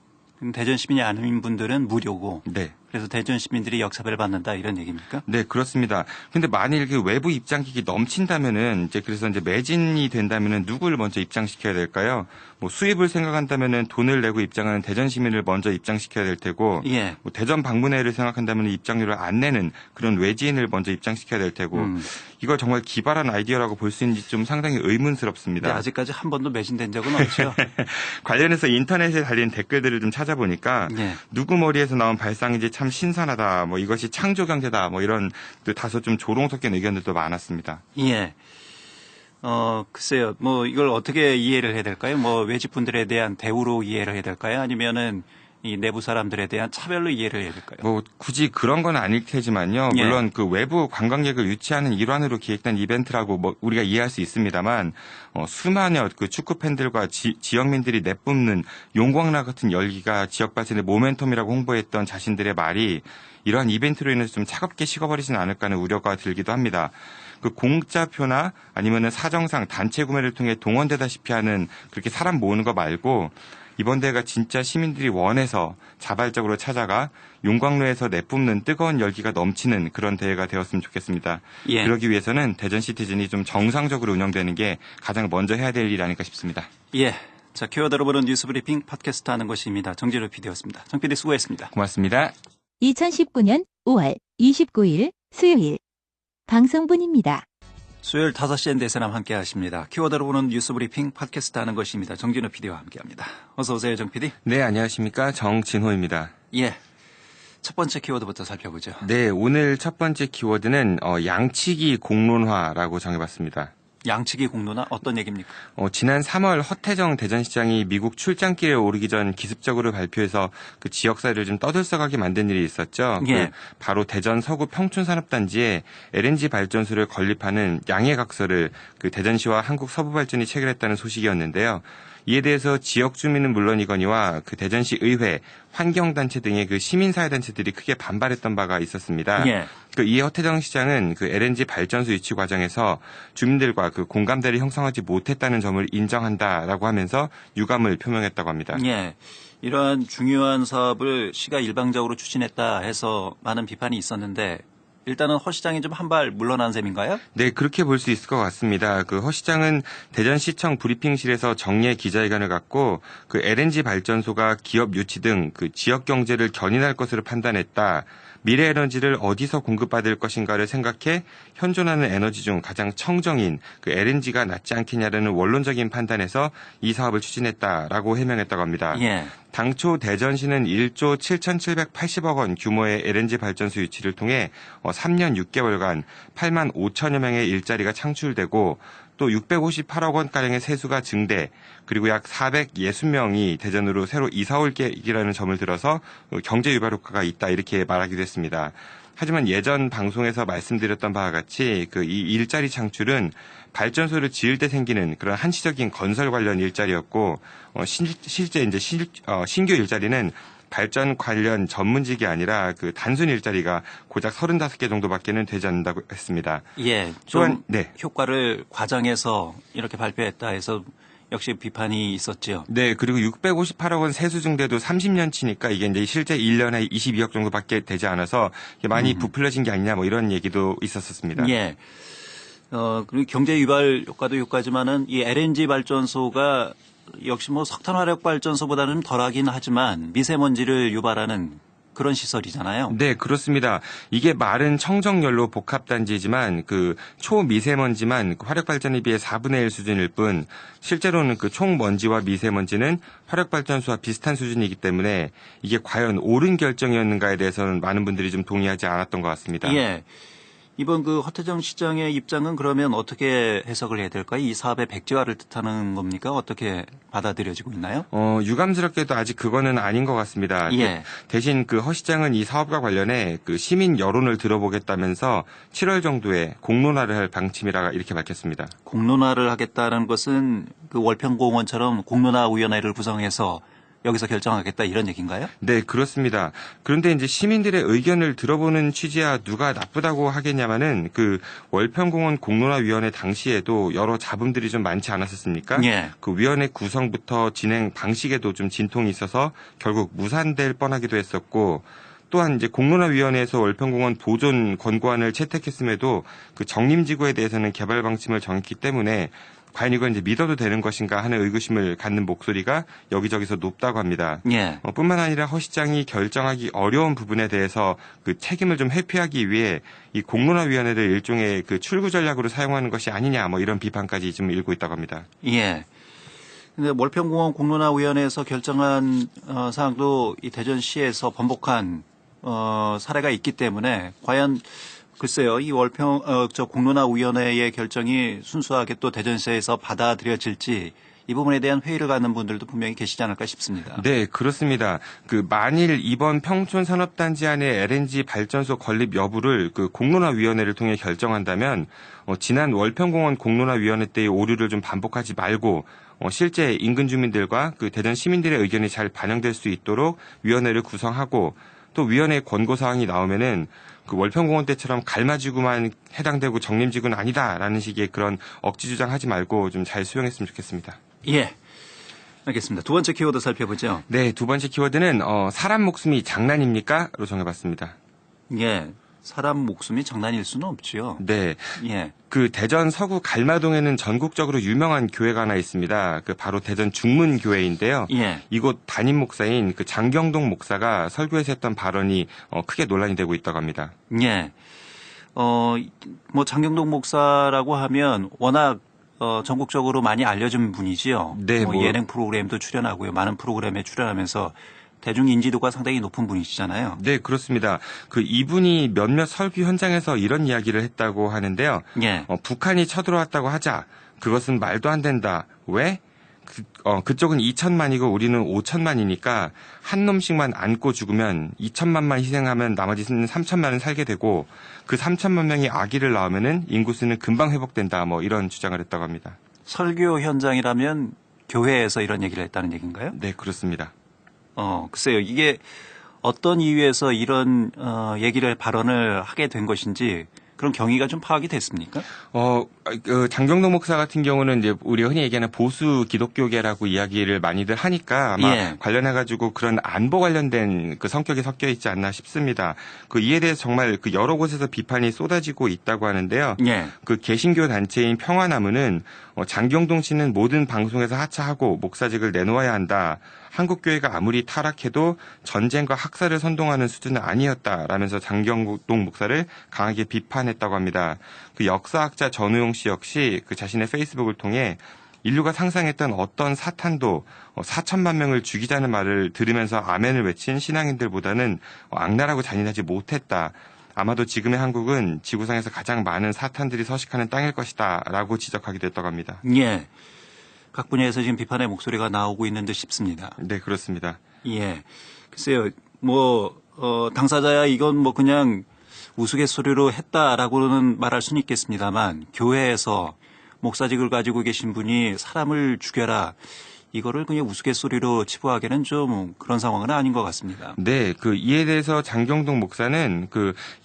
대전 시민이 아닌 분들은 무료고. 네. 그래서 대전 시민들이 역차별 받는다 이런 얘기입니까? 네, 그렇습니다. 근데 만일 그 외부 입장객이 넘친다면은 그래서 매진이 된다면은 누구를 먼저 입장시켜야 될까요? 수입을 생각한다면은 돈을 내고 입장하는 대전 시민을 먼저 입장시켜야 될 테고, 예. 대전 방문회를 생각한다면 입장료를 안 내는 그런 외지인을 먼저 입장시켜야 될 테고, 이걸 정말 기발한 아이디어라고 볼 수 있는지 좀 상당히 의문스럽습니다. 아직까지 한 번도 매진된 적은 없죠. 관련해서 인터넷에 달린 댓글들을 좀 찾아보니까 예. 누구 머리에서 나온 발상인지 참 신선하다. 이것이 창조 경제다. 이런 다소 좀 조롱 섞인 의견들도 많았습니다. 예. 글쎄요. 이걸 어떻게 이해를 해야 될까요? 외집분들에 대한 대우로 이해를 해야 될까요? 아니면은 이 내부 사람들에 대한 차별로 이해를 해야 될까요? 굳이 그런 건 아닐 테지만요. 예. 물론 그 외부 관광객을 유치하는 일환으로 기획된 이벤트라고 우리가 이해할 수 있습니다만 수많은 그 축구 팬들과 지역민들이 내뿜는 용광로 같은 열기가 지역 발전의 모멘텀이라고 홍보했던 자신들의 말이 이러한 이벤트로 인해서 좀 차갑게 식어버리지는 않을까 하는 우려가 들기도 합니다. 그 공짜표나 아니면은 사정상 단체 구매를 통해 동원되다시피 하는 그렇게 사람 모으는 거 말고 이번 대회가 진짜 시민들이 원해서 자발적으로 찾아가 용광로에서 내뿜는 뜨거운 열기가 넘치는 그런 대회가 되었으면 좋겠습니다. 예. 그러기 위해서는 대전 시티즌이 좀 정상적으로 운영되는 게 가장 먼저 해야 될 일 아닐까 싶습니다. 예. 자, 키워드로 보는 뉴스 브리핑 팟캐스트 하는 것입니다. 정진호 PD였습니다. 정 PD 수고했습니다. 고맙습니다. 2019년 5월 29일 수요일 방송분입니다. 수요일 5시 엔데스남 함께 하십니다. 키워드로 보는 뉴스 브리핑 팟캐스트 하는 것입니다. 정진호 PD와 함께 합니다. 어서 오세요, 정 PD. 네, 안녕하십니까. 정진호입니다. 예. 첫 번째 키워드부터 살펴보죠. 네, 오늘 첫 번째 키워드는 양치기 공론화라고 정해봤습니다. 양치기 공론화 어떤 얘기입니까? 지난 3월 허태정 대전시장이 미국 출장길에 오르기 전 기습적으로 발표해서 그 지역사회를 좀 떠들썩하게 만든 일이 있었죠. 예. 바로 대전 서구 평촌산업단지에 LNG 발전소를 건립하는 양해각서를 그 대전시와 한국서부발전이 체결했다는 소식이었는데요. 이에 대해서 지역 주민은 물론이거니와 그 대전시 의회, 환경단체 등의 그 시민사회단체들이 크게 반발했던 바가 있었습니다. 예. 이에 허태정 시장은 그 LNG 발전소 유치 과정에서 주민들과 그 공감대를 형성하지 못했다는 점을 인정한다라고 하면서 유감을 표명했다고 합니다. 예. 이러한 중요한 사업을 시가 일방적으로 추진했다 해서 많은 비판이 있었는데 일단은 허 시장이 좀 한 발 물러난 셈인가요? 네, 그렇게 볼 수 있을 것 같습니다. 그 허 시장은 대전시청 브리핑실에서 정례 기자회견을 갖고 그 LNG 발전소가 기업 유치 등 그 지역 경제를 견인할 것으로 판단했다. 미래 에너지를 어디서 공급받을 것인가를 생각해 현존하는 에너지 중 가장 청정인 그 LNG가 낫지 않겠냐라는 원론적인 판단에서 이 사업을 추진했다라고 해명했다고 합니다. 예. 당초 대전시는 1조 7,780억 원 규모의 LNG 발전소 유치를 통해 3년 6개월간 8만 5천여 명의 일자리가 창출되고 또 658억 원가량의 세수가 증대, 그리고 약 460명이 대전으로 새로 이사올 계획이라는 점을 들어서 경제 유발 효과가 있다 이렇게 말하기도 했습니다. 하지만 예전 방송에서 말씀드렸던 바와 같이 그 이 일자리 창출은 발전소를 지을 때 생기는 그런 한시적인 건설 관련 일자리였고 실제 이제 신규 일자리는 발전 관련 전문직이 아니라 그 단순 일자리가 고작 35개 정도밖에는 되지 않는다고 했습니다. 예. 좀 효과를 과장해서 이렇게 발표했다 해서 역시 비판이 있었죠. 네, 그리고 658억 원 세수 증대도 30년 치니까 이게 이제 실제 1년에 22억 정도밖에 되지 않아서 많이 부풀려진 게 아니냐 뭐 이런 얘기도 있었습니다. 예. 그리고 경제 유발 효과도 효과지만은 이 LNG 발전소가 역시 뭐 석탄 화력 발전소보다는 덜하긴 하지만 미세먼지를 유발하는 그런 시설이잖아요. 네, 그렇습니다. 이게 말은 청정연료 복합단지지만 그 초미세먼지만 화력 발전에 비해 4분의 1 수준일 뿐 실제로는 그 총먼지와 미세먼지는 화력 발전소와 비슷한 수준이기 때문에 이게 과연 옳은 결정이었는가에 대해서는 많은 분들이 좀 동의하지 않았던 것 같습니다. 예. 이번 그 허태정 시장의 입장은 그러면 어떻게 해석을 해야 될까요? 이 사업의 백지화를 뜻하는 겁니까? 어떻게 받아들여지고 있나요? 유감스럽게도 아직 그거는 아닌 것 같습니다. 예. 대신 그 허 시장은 이 사업과 관련해 그 시민 여론을 들어보겠다면서 7월 정도에 공론화를 할 방침이라 이렇게 밝혔습니다. 공론화를 하겠다는 것은 그 월평공원처럼 공론화위원회를 구성해서 여기서 결정하겠다 이런 얘기인가요? 네, 그렇습니다. 그런데 이제 시민들의 의견을 들어보는 취지야 누가 나쁘다고 하겠냐마는 그 월평공원 공론화위원회 당시에도 여러 잡음들이 좀 많지 않았었습니까? 예. 그 위원회 구성부터 진행 방식에도 좀 진통이 있어서 결국 무산될 뻔하기도 했었고 또한 이제 공론화위원회에서 월평공원 보존 권고안을 채택했음에도 그 정림지구에 대해서는 개발 방침을 정했기 때문에 과연 이건 이제 믿어도 되는 것인가 하는 의구심을 갖는 목소리가 여기저기서 높다고 합니다. 예. 뿐만 아니라 허 시장이 결정하기 어려운 부분에 대해서 그 책임을 좀 회피하기 위해 이 공론화위원회를 일종의 그 출구 전략으로 사용하는 것이 아니냐 뭐 이런 비판까지 좀 일고 있다고 합니다. 예. 근데 월평공원 공론화위원회에서 결정한 사항도 이 대전시에서 번복한 사례가 있기 때문에 과연 글쎄요, 이 공론화위원회의 결정이 순수하게 또 대전시에서 받아들여질지 이 부분에 대한 회의를 갖는 분들도 분명히 계시지 않을까 싶습니다. 네, 그렇습니다. 그 만일 이번 평촌 산업단지 안에 LNG 발전소 건립 여부를 그 공론화위원회를 통해 결정한다면 지난 월평공원 공론화위원회 때의 오류를 좀 반복하지 말고 실제 인근 주민들과 그 대전 시민들의 의견이 잘 반영될 수 있도록 위원회를 구성하고 또 위원회 권고 사항이 나오면은 그 월평공원 때처럼 갈마지구만 해당되고 정림지구는 아니다라는 식의 그런 억지 주장하지 말고 좀 잘 수용했으면 좋겠습니다. 예. 알겠습니다. 두 번째 키워드 살펴보죠. 네, 두 번째 키워드는 사람 목숨이 장난입니까?로 정해봤습니다. 예. 사람 목숨이 장난일 수는 없지요. 네. 예. 그 대전 서구 갈마동에는 전국적으로 유명한 교회가 하나 있습니다. 그 바로 대전 중문교회인데요. 예. 이곳 담임 목사인 그 장경동 목사가 설교에서 했던 발언이 크게 논란이 되고 있다고 합니다. 예. 뭐 장경동 목사라고 하면 워낙 전국적으로 많이 알려진 분이지요. 네, 예능 프로그램도 출연하고요. 많은 프로그램에 출연하면서 대중 인지도가 상당히 높은 분이시잖아요. 네, 그렇습니다. 이분이 몇몇 설교 현장에서 이런 이야기를 했다고 하는데요. 예. 북한이 쳐들어왔다고 하자. 그것은 말도 안 된다. 왜? 그쪽은 2천만이고 우리는 5천만이니까 한 놈씩만 안고 죽으면 2천만만 희생하면 나머지는 3천만은 살게 되고 그 3천만 명이 아기를 낳으면은 인구수는 금방 회복된다. 뭐 이런 주장을 했다고 합니다. 설교 현장이라면 교회에서 이런 얘기를 했다는 얘기인가요? 네, 그렇습니다. 글쎄요. 이게 어떤 이유에서 이런 얘기를 발언을 하게 된 것인지 그런 경위가 좀 파악이 됐습니까? 장경동 목사 같은 경우는 이제 우리 흔히 얘기하는 보수 기독교계라고 이야기를 많이들 하니까 아마 예. 관련해가지고 그런 안보 관련된 그 성격이 섞여 있지 않나 싶습니다. 이에 대해서 정말 여러 곳에서 비판이 쏟아지고 있다고 하는데요. 예. 개신교 단체인 평화나무는 장경동 씨는 모든 방송에서 하차하고 목사직을 내놓아야 한다. 한국교회가 아무리 타락해도 전쟁과 학살을 선동하는 수준은 아니었다라면서 장경동 목사를 강하게 비판했다고 합니다. 역사학자 전우용 씨 역시 자신의 페이스북을 통해 인류가 상상했던 어떤 사탄도 4천만 명을 죽이자는 말을 들으면서 아멘을 외친 신앙인들보다는 악랄하고 잔인하지 못했다. 아마도 지금의 한국은 지구상에서 가장 많은 사탄들이 서식하는 땅일 것이다 라고 지적하기도 했다고 합니다. 예. 각 분야에서 지금 비판의 목소리가 나오고 있는 듯 싶습니다. 네, 그렇습니다. 예. 글쎄요, 당사자야 이건 그냥 우스갯소리로 했다라고는 말할 수는 있겠습니다만 교회에서 목사직을 가지고 계신 분이 사람을 죽여라. 이거를 그냥 우스갯소리로 치부하기는 좀 그런 상황은 아닌 것 같습니다. 네, 이에 대해서 장경동 목사는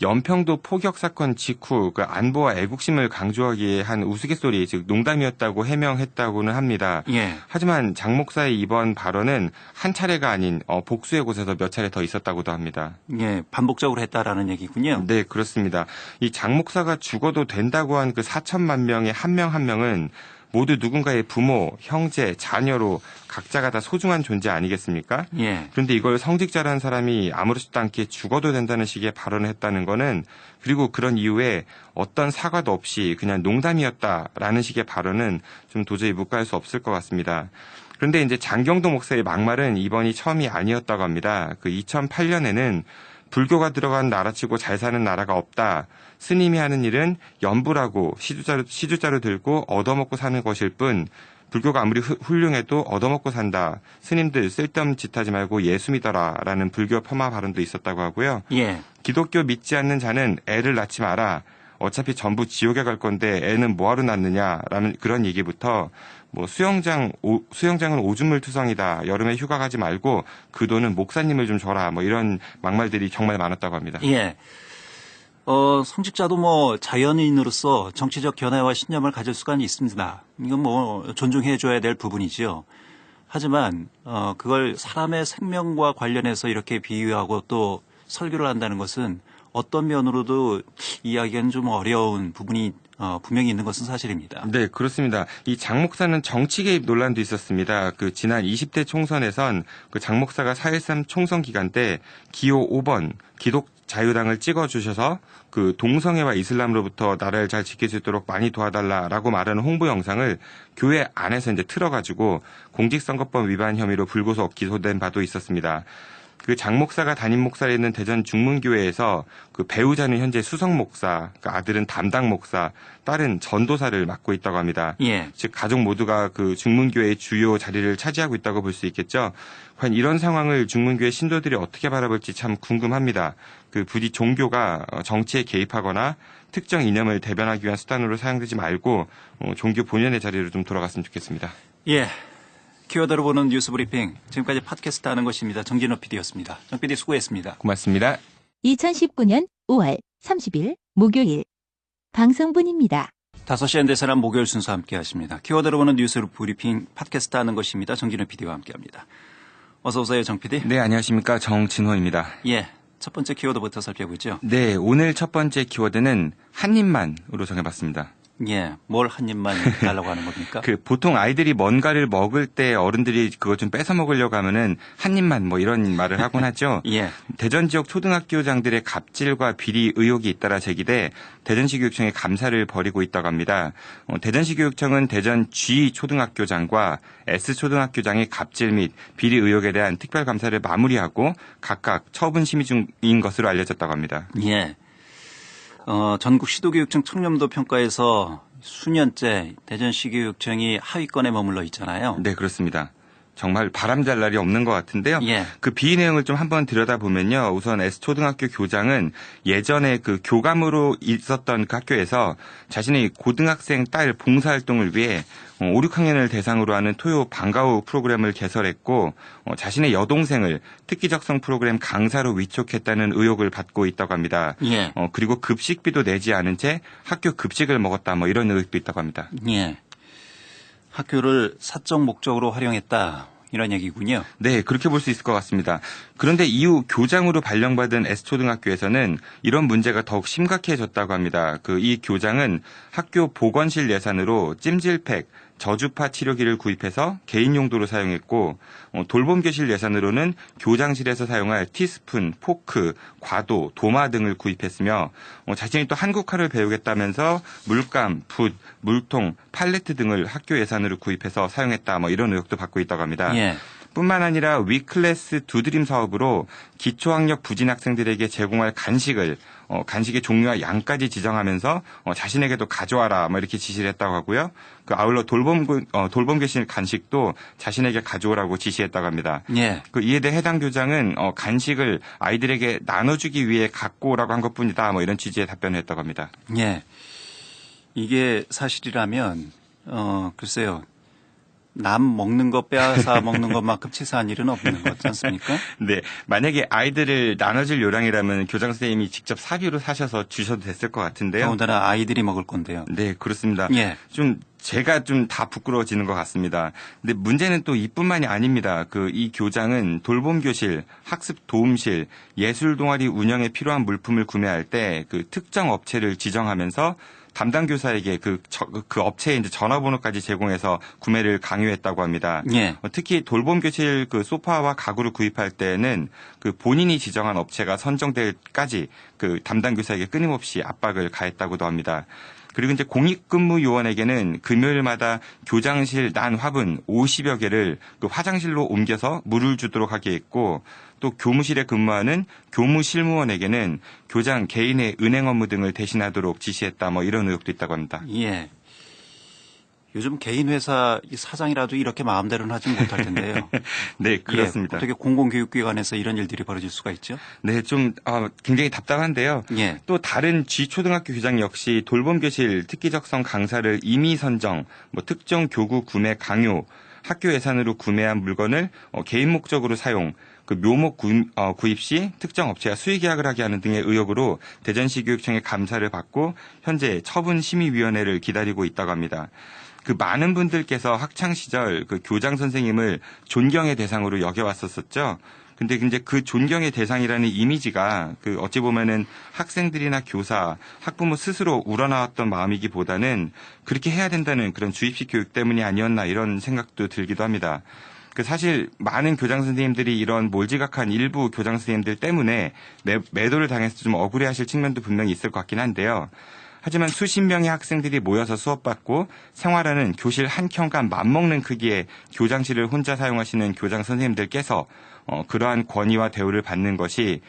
연평도 포격 사건 직후 안보와 애국심을 강조하기에 한 우스갯소리, 즉 농담이었다고 해명했다고는 합니다. 예. 하지만 장 목사의 이번 발언은 한 차례가 아닌 복수의 곳에서 몇 차례 더 있었다고도 합니다. 예, 반복적으로 했다라는 얘기군요. 네, 그렇습니다. 이 장 목사가 죽어도 된다고 한 4천만 명의 한 명 한 명은 모두 누군가의 부모, 형제, 자녀로 각자가 다 소중한 존재 아니겠습니까? 예. 그런데 이걸 성직자라는 사람이 아무렇지도 않게 죽어도 된다는 식의 발언을 했다는 거는 그리고 그런 이후에 어떤 사과도 없이 그냥 농담이었다라는 식의 발언은 좀 도저히 묵과할 수 없을 것 같습니다. 그런데 이제 장경동 목사의 막말은 이번이 처음이 아니었다고 합니다. 2008년에는 불교가 들어간 나라치고 잘 사는 나라가 없다. 스님이 하는 일은 연불하고 시주자로 들고 얻어먹고 사는 것일 뿐 불교가 아무리 훌륭해도 얻어먹고 산다. 스님들 쓸데없는 짓 하지 말고 예수 믿어라. 라는 불교 폄하 발언도 있었다고 하고요. 예. 기독교 믿지 않는 자는 애를 낳지 마라. 어차피 전부 지옥에 갈 건데 애는 뭐하러 낳느냐. 라는 그런 얘기부터 수영장은 오줌물 투성이다. 여름에 휴가 가지 말고 그 돈은 목사님을 좀 줘라. 이런 막말들이 정말 많았다고 합니다. 예. 성직자도 자연인으로서 정치적 견해와 신념을 가질 수가 있습니다. 이건 존중해줘야 될 부분이지요. 하지만, 그걸 사람의 생명과 관련해서 이렇게 비유하고 또 설교를 한다는 것은 어떤 면으로도 이야기하기는 좀 어려운 부분이 분명히 있는 것은 사실입니다. 네, 그렇습니다. 이 장 목사는 정치 개입 논란도 있었습니다. 지난 20대 총선에선 장 목사가 4.13 총선 기간 때 기호 5번 기독자유당을 찍어주셔서 동성애와 이슬람으로부터 나라를 잘 지킬 수 있도록 많이 도와달라라고 말하는 홍보 영상을 교회 안에서 이제 틀어가지고 공직선거법 위반 혐의로 불구속 기소된 바도 있었습니다. 장 목사가 담임 목사를 있는 대전 중문교회에서 배우자는 현재 수석 목사, 아들은 담당 목사, 딸은 전도사를 맡고 있다고 합니다. 예. 즉 가족 모두가 중문교회의 주요 자리를 차지하고 있다고 볼 수 있겠죠. 과연 이런 상황을 중문교회 신도들이 어떻게 바라볼지 참 궁금합니다. 부디 종교가 정치에 개입하거나 특정 이념을 대변하기 위한 수단으로 사용되지 말고 종교 본연의 자리로 좀 돌아갔으면 좋겠습니다. 예. 키워드로 보는 뉴스 브리핑. 지금까지 팟캐스트 하는 것입니다. 정진호 PD였습니다. 정 PD 수고했습니다. 고맙습니다. 2019년 5월 30일 목요일 방송분입니다. 5시 현대사람 목요일 순서 함께 하십니다. 키워드로 보는 뉴스 브리핑 팟캐스트 하는 것입니다. 정진호 PD와 함께 합니다. 어서 오세요, 정 PD. 네, 안녕하십니까. 정진호입니다. 예. 첫 번째 키워드부터 살펴보죠. 네, 오늘 첫 번째 키워드는 한 입만으로 정해봤습니다. 예, 뭘 한 입만 달라고 하는 겁니까? 그 보통 아이들이 뭔가를 먹을 때 어른들이 그거 좀 뺏어 먹으려고 하면은 한 입만 뭐 이런 말을 하곤 하죠. 예. 대전 지역 초등학교장들의 갑질과 비리 의혹이 잇따라 제기돼 대전시 교육청에 감사를 벌이고 있다고 합니다. 대전시 교육청은 대전 G 초등학교장과 S 초등학교장의 갑질 및 비리 의혹에 대한 특별 감사를 마무리하고 각각 처분 심의 중인 것으로 알려졌다고 합니다. 예. 전국 시도교육청 청렴도 평가에서 수년째 대전시교육청이 하위권에 머물러 있잖아요. 네, 그렇습니다. 정말 바람잘 날이 없는 것 같은데요. 예. 그 비위 내용을 좀 한번 들여다보면요. 우선 S초등학교 교장은 예전에 그 교감으로 있었던 그 학교에서 자신의 고등학생 딸 봉사활동을 위해 5, 6학년을 대상으로 하는 토요 방과후 프로그램을 개설했고 자신의 여동생을 특기적성 프로그램 강사로 위촉했다는 의혹을 받고 있다고 합니다. 예. 그리고 급식비도 내지 않은 채 학교 급식을 먹었다 뭐 이런 의혹도 있다고 합니다. 예. 학교를 사적 목적으로 활용했다. 이런 얘기군요. 네, 그렇게 볼 수 있을 것 같습니다. 그런데 이후 교장으로 발령받은 S초등학교에서는 이런 문제가 더욱 심각해졌다고 합니다. 이 교장은 학교 보건실 예산으로 찜질팩, 저주파 치료기를 구입해서 개인 용도로 사용했고 돌봄교실 예산으로는 교장실에서 사용할 티스푼, 포크, 과도, 도마 등을 구입했으며 자신이 또 한국화를 배우겠다면서 물감, 붓, 물통, 팔레트 등을 학교 예산으로 구입해서 사용했다 뭐 이런 의혹도 받고 있다고 합니다. 예. 뿐만 아니라 위클래스 두드림 사업으로 기초학력 부진 학생들에게 제공할 간식을 간식의 종류와 양까지 지정하면서 자신에게도 가져와라 뭐 이렇게 지시를 했다고 하고요. 아울러 돌봄교실 간식도 자신에게 가져오라고 지시했다고 합니다. 예. 이에 대해 해당 교장은 간식을 아이들에게 나눠주기 위해 갖고 오라고 한 것뿐이다 뭐 이런 취지의 답변을 했다고 합니다. 예. 이게 사실이라면 글쎄요. 남 먹는 거 빼앗아 먹는 것만큼 치사한 일은 없는 것 같지 않습니까? 네. 만약에 아이들을 나눠줄 요량이라면 교장 선생님이 직접 사비로 사셔서 주셔도 됐을 것 같은데요. 더군다나 아이들이 먹을 건데요. 네, 그렇습니다. 예. 제가 다 부끄러워지는 것 같습니다. 근데 문제는 또 이뿐만이 아닙니다. 이 교장은 돌봄교실, 학습 도움실, 예술 동아리 운영에 필요한 물품을 구매할 때 특정 업체를 지정하면서 담당 교사에게 그 업체의 이제 전화번호까지 제공해서 구매를 강요했다고 합니다. 예. 특히 돌봄교실 소파와 가구를 구입할 때는 본인이 지정한 업체가 선정될까지 담당 교사에게 끊임없이 압박을 가했다고도 합니다. 그리고 이제 공익근무 요원에게는 금요일마다 교장실 난 화분 50여 개를 화장실로 옮겨서 물을 주도록 하게 했고 또 교무실에 근무하는 교무실무원에게는 교장 개인의 은행 업무 등을 대신하도록 지시했다 뭐 이런 의혹도 있다고 합니다. 예. 요즘 개인 회사 사장이라도 이렇게 마음대로는 하지 못할 텐데요. 네, 그렇습니다. 예, 어떻게 공공교육기관에서 이런 일들이 벌어질 수가 있죠? 네, 굉장히 답답한데요. 예. 또 다른 G초등학교 교장 역시 돌봄교실 특기적성 강사를 임의 선정, 특정 교구 구매 강요, 학교 예산으로 구매한 물건을 개인 목적으로 사용, 묘목 구입 시 특정 업체와 수의계약을 하게 하는 등의 의혹으로 대전시 교육청의 감사를 받고 현재 처분심의위원회를 기다리고 있다고 합니다. 많은 분들께서 학창 시절 교장 선생님을 존경의 대상으로 여겨왔었었죠. 근데 이제 존경의 대상이라는 이미지가 어찌 보면은 학생들이나 교사, 학부모 스스로 우러나왔던 마음이기보다는 그렇게 해야 된다는 그런 주입식 교육 때문이 아니었나 이런 생각도 들기도 합니다. 사실 많은 교장 선생님들이 이런 몰지각한 일부 교장 선생님들 때문에 매도를 당해서 좀 억울해하실 측면도 분명히 있을 것 같긴 한데요. 하지만 수십 명의 학생들이 모여서 수업받고 생활하는 교실 한 켠과 맞먹는 크기의 교장실을 혼자 사용하시는 교장 선생님들께서 그러한 권위와 대우를 받는 것이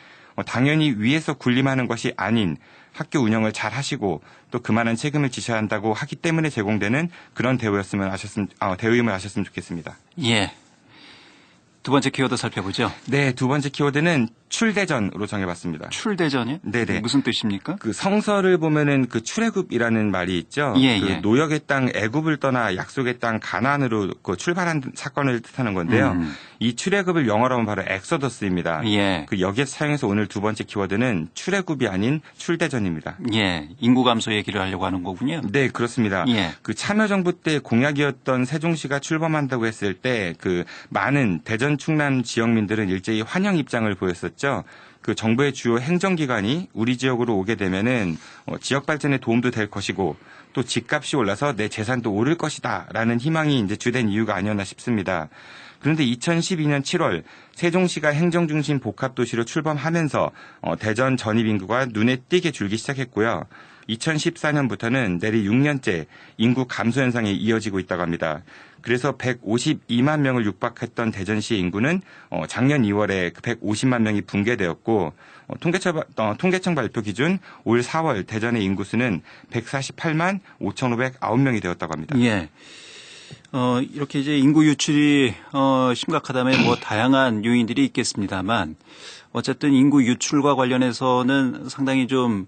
당연히 위에서 군림하는 것이 아닌 학교 운영을 잘 하시고 또 그만한 책임을 지셔야 한다고 하기 때문에 제공되는 그런 대우임을 아셨으면 좋겠습니다. 예. 두 번째 키워드 살펴보죠. 네, 두 번째 키워드는 출대전으로 정해봤습니다. 출대전이요? 네네. 무슨 뜻입니까? 성서를 보면은 출애굽이라는 말이 있죠. 예, 예. 노역의 땅 애굽을 떠나 약속의 땅 가나안으로 출발한 사건을 뜻하는 건데요. 이 출애굽을 영어로 하면 바로 엑소더스입니다. 예. 여기에 사용해서 오늘 두 번째 키워드는 출애굽이 아닌 출대전입니다. 예. 인구 감소 얘기를 하려고 하는 거군요. 네, 그렇습니다. 예. 참여정부 때 공약이었던 세종시가 출범한다고 했을 때 많은 대전 충남 지역민들은 일제히 환영 입장을 보였었죠. 그 정부의 주요 행정기관이 우리 지역으로 오게 되면은 지역 발전에 도움도 될 것이고 또 집값이 올라서 내 재산도 오를 것이다라는 희망이 이제 주된 이유가 아니었나 싶습니다. 그런데 2012년 7월 세종시가 행정중심 복합도시로 출범하면서 대전 전입 인구가 눈에 띄게 줄기 시작했고요. 2014년부터는 내리 6년째 인구 감소 현상이 이어지고 있다고 합니다. 그래서 152만 명을 육박했던 대전시의 인구는 작년 2월에 150만 명이 붕괴되었고 통계청 발표 기준 올 4월 대전의 인구수는 148만 5,509명이 되었다고 합니다. 예. 이렇게 이제 인구 유출이 심각하다면 뭐 다양한 요인들이 있겠습니다만 어쨌든 인구 유출과 관련해서는 상당히 좀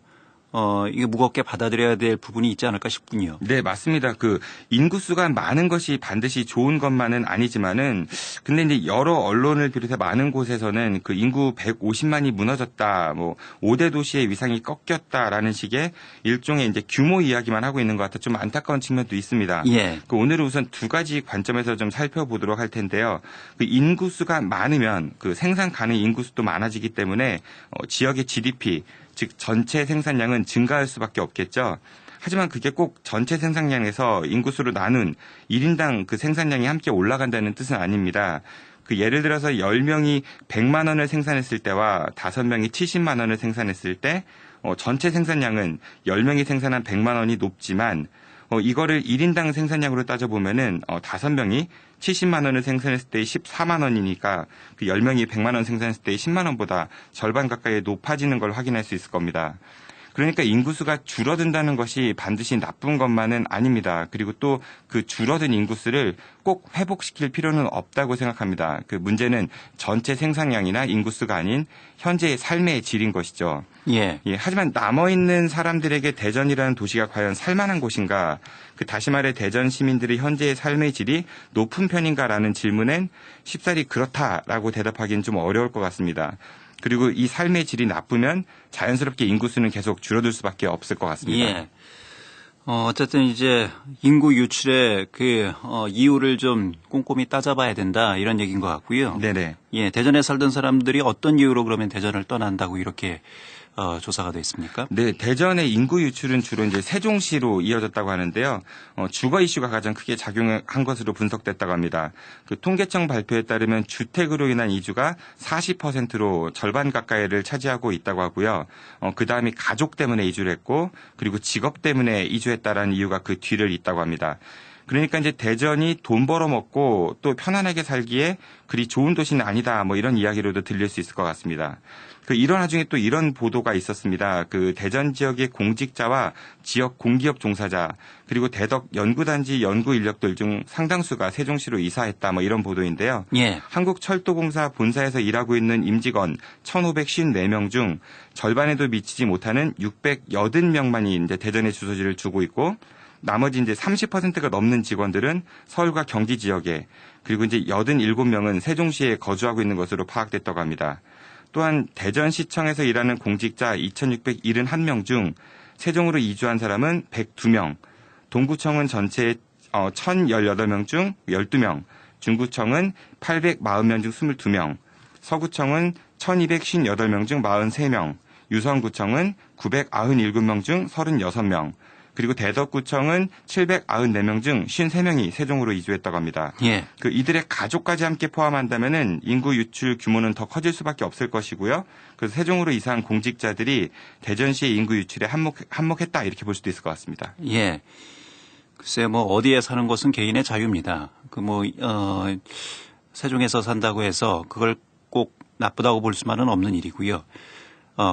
이게 무겁게 받아들여야 될 부분이 있지 않을까 싶군요. 네, 맞습니다. 그 인구수가 많은 것이 반드시 좋은 것만은 아니지만은 근데 이제 여러 언론을 비롯해 많은 곳에서는 그 인구 150만이 무너졌다, 뭐 5대 도시의 위상이 꺾였다라는 식의 일종의 이제 규모 이야기만 하고 있는 것 같아 좀 안타까운 측면도 있습니다. 예. 그 오늘은 우선 두 가지 관점에서 좀 살펴보도록 할 텐데요. 그 인구수가 많으면 그 생산 가능 인구수도 많아지기 때문에 지역의 GDP 즉 전체 생산량은 증가할 수밖에 없겠죠. 하지만 그게 꼭 전체 생산량에서 인구수로 나눈 1인당 그 생산량이 함께 올라간다는 뜻은 아닙니다. 그 예를 들어서 10명이 100만 원을 생산했을 때와 5명이 70만 원을 생산했을 때 전체 생산량은 10명이 생산한 100만 원이 높지만 이거를 1인당 생산량으로 따져보면은 5명이 70만 원을 생산했을 때의 14만 원이니까 그 10명이 100만 원 생산했을 때의 10만 원보다 절반 가까이 높아지는 걸 확인할 수 있을 겁니다. 그러니까 인구수가 줄어든다는 것이 반드시 나쁜 것만은 아닙니다. 그리고 또 그 줄어든 인구수를 꼭 회복시킬 필요는 없다고 생각합니다. 그 문제는 전체 생산량이나 인구수가 아닌 현재의 삶의 질인 것이죠. 예. 하지만 남아있는 사람들에게 대전이라는 도시가 과연 살만한 곳인가? 다시 말해 대전 시민들의 현재의 삶의 질이 높은 편인가라는 질문엔 쉽사리 그렇다라고 대답하기는 좀 어려울 것 같습니다. 그리고 이 삶의 질이 나쁘면 자연스럽게 인구수는 계속 줄어들 수밖에 없을 것 같습니다. 예. 어쨌든 이제 인구 유출의 이유를 좀 꼼꼼히 따져봐야 된다 이런 얘기인 것 같고요. 네네. 예, 대전에 살던 사람들이 어떤 이유로 그러면 대전을 떠난다고 이렇게 조사가 돼 있습니까? 네, 대전의 인구 유출은 주로 이제 세종시로 이어졌다고 하는데요. 주거 이슈가 가장 크게 작용한 것으로 분석됐다고 합니다. 그 통계청 발표에 따르면 주택으로 인한 이주가 40%로 절반 가까이를 차지하고 있다고 하고요. 그 다음이 가족 때문에 이주를 했고, 그리고 직업 때문에 이주했다라는 이유가 그 뒤를 잇다고 합니다. 그러니까 이제 대전이 돈 벌어먹고 또 편안하게 살기에 그리 좋은 도시는 아니다, 뭐 이런 이야기로도 들릴 수 있을 것 같습니다. 이런 와중에 또 이런 보도가 있었습니다. 대전 지역의 공직자와 지역 공기업 종사자 그리고 대덕 연구단지 연구 인력들 중 상당수가 세종시로 이사했다, 뭐 이런 보도인데요. 예. 한국철도공사 본사에서 일하고 있는 임직원 1,554명 중 절반에도 미치지 못하는 680명만이 이제 대전에 주소지를 두고 있고, 나머지 이제 30%가 넘는 직원들은 서울과 경기 지역에, 그리고 이제 87명은 세종시에 거주하고 있는 것으로 파악됐다고 합니다. 또한 대전시청에서 일하는 공직자 2,671명 중 세종으로 이주한 사람은 102명, 동구청은 전체 1,018명 중 12명, 중구청은 840명 중 22명, 서구청은 1,258명 중 43명, 유성구청은 997명 중 36명, 그리고 대덕구청은 794명 중 53명이 세종으로 이주했다고 합니다. 예. 이들의 가족까지 함께 포함한다면은 인구 유출 규모는 더 커질 수밖에 없을 것이고요. 그래서 세종으로 이사한 공직자들이 대전시의 인구 유출에 한몫했다, 이렇게 볼 수도 있을 것 같습니다. 예. 글쎄 뭐 어디에 사는 것은 개인의 자유입니다. 세종에서 산다고 해서 그걸 꼭 나쁘다고 볼 수만은 없는 일이고요.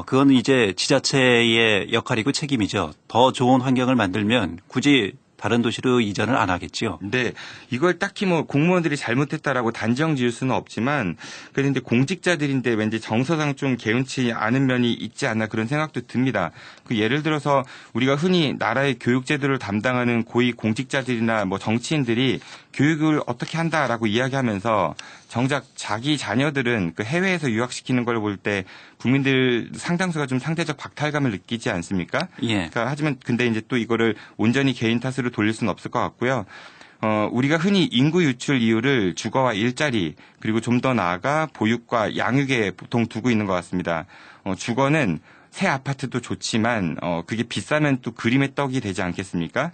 그건 이제 지자체의 역할이고 책임이죠. 더 좋은 환경을 만들면 굳이 다른 도시로 이전을 안 하겠죠. 네, 이걸 딱히 뭐 공무원들이 잘못했다라고 단정 지을 수는 없지만, 그런데 공직자들인데 왠지 정서상 좀 개운치 않은 면이 있지 않나 그런 생각도 듭니다. 예를 들어서 우리가 흔히 나라의 교육 제도를 담당하는 고위 공직자들이나 뭐 정치인들이 교육을 어떻게 한다라고 이야기하면서 정작 자기 자녀들은 해외에서 유학시키는 걸 볼 때 국민들 상당수가 좀 상대적 박탈감을 느끼지 않습니까? 예. 하지만 근데 이제 또 이거를 온전히 개인 탓으로 돌릴 수는 없을 것 같고요. 우리가 흔히 인구 유출 이유를 주거와 일자리 그리고 좀 더 나아가 보육과 양육에 보통 두고 있는 것 같습니다. 주거는 새 아파트도 좋지만 그게 비싸면 또 그림의 떡이 되지 않겠습니까?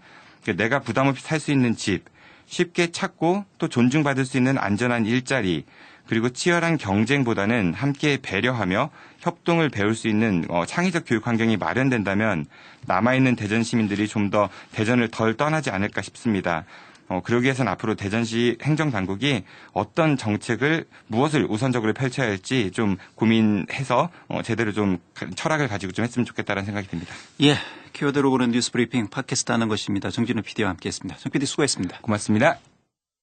내가 부담 없이 살 수 있는 집, 쉽게 찾고 또 존중받을 수 있는 안전한 일자리, 그리고 치열한 경쟁보다는 함께 배려하며 협동을 배울 수 있는 창의적 교육 환경이 마련된다면 남아있는 대전 시민들이 좀 더 대전을 덜 떠나지 않을까 싶습니다. 그러기 위해서는 앞으로 대전시 행정당국이 어떤 정책을 무엇을 우선적으로 펼쳐야 할지 좀 고민해서 제대로 좀 철학을 가지고 좀 했으면 좋겠다는 생각이 듭니다. 예, 키워드로 보는 뉴스 브리핑 팟캐스트 하는 것입니다. 정진우 PD와 함께했습니다. 정 PD 수고했습니다. 고맙습니다.